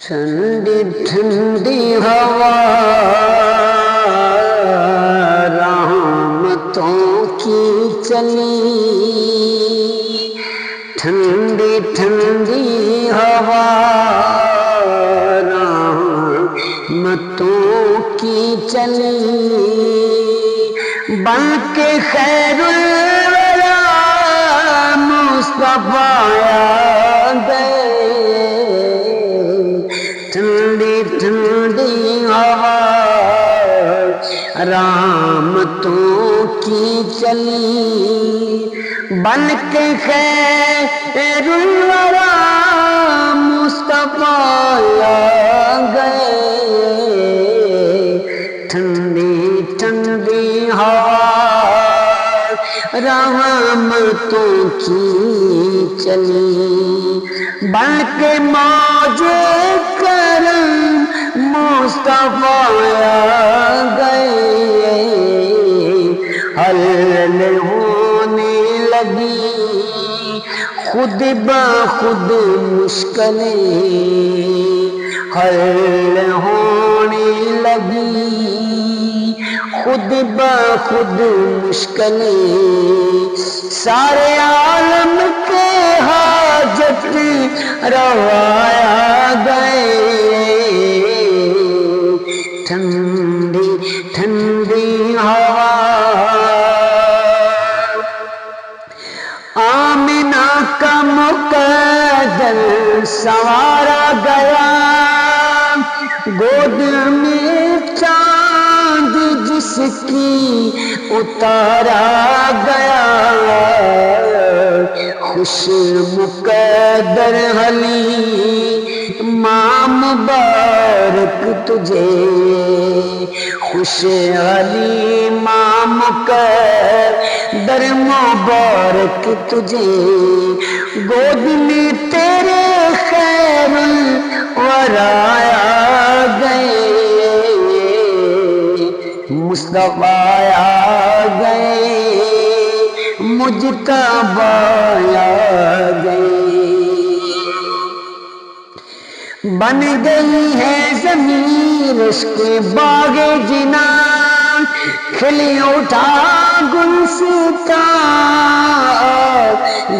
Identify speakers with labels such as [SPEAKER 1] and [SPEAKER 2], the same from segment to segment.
[SPEAKER 1] ٹھنڈی ٹھنڈی ہوا رحمتوں کی چلی، ٹھنڈی ٹھنڈی ہوا رحمتوں کی چلی، بن کے خیر الورا مصطفیٰ آ گئے، ٹھنڈی ٹھنڈی ہوا رحمتوں کی چلی، بن کے خیر الورا مصطفیٰ آ گئے، ٹھنڈی ٹھنڈی ہوا رحمتوں کی چلی، بن کے موج کرم مصطفیٰ آ گئے، حل ہونے لگی خود بخود مشکلیں، حل ہونے لگی خود بخود مشکلیں، سارے عالم کے حاجت روا آ گئے، ٹھنڈی ٹھنڈی ہوا آمنہ کا مقدر سنوارا گیا، گود میں چاند جس کی اتارا گیا، خوش مقدر حلیمہ مبارک تجھے، خوش حلیمہ مقدر مبارک تجھے، گود میں تیرے خیر الورا آ گئے، مصطفیٰ آ گئے، مجتبیٰ آ گئے، بن گئی ہے زمین عشق باغ جنان، کھلی اٹھا گلستان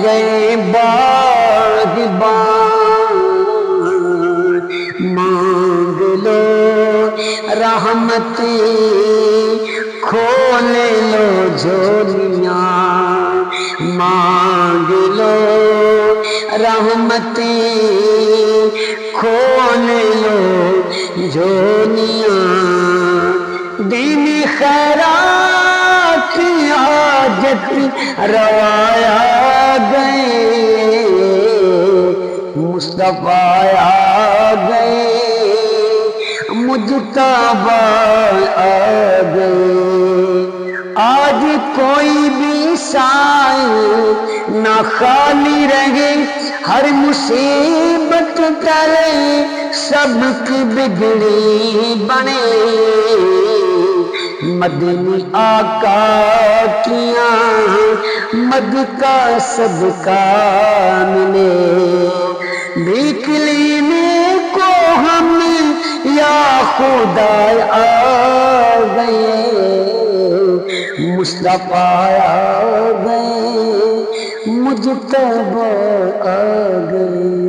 [SPEAKER 1] گئے باغبان، مانگ لو رحمتیں کھول لو جھولیاں، مانگ لو رحمتیں کھول لو جھولیاں، دین خیرات کی حاجت روا آ گئے، مصطفیٰ آ گئے، مجتبیٰ آ گئے، آج کوئی بھی سائل نہ خالی رہے، ہر مصیبت ٹلے سب کی بگڑی بنے، مدنی آقا کیا مد کا صدقہ ملے، بھیک لینے کو ہم یا خدا آ گئے، مصطفیٰ آ گئے، مجتبیٰ آ گئے۔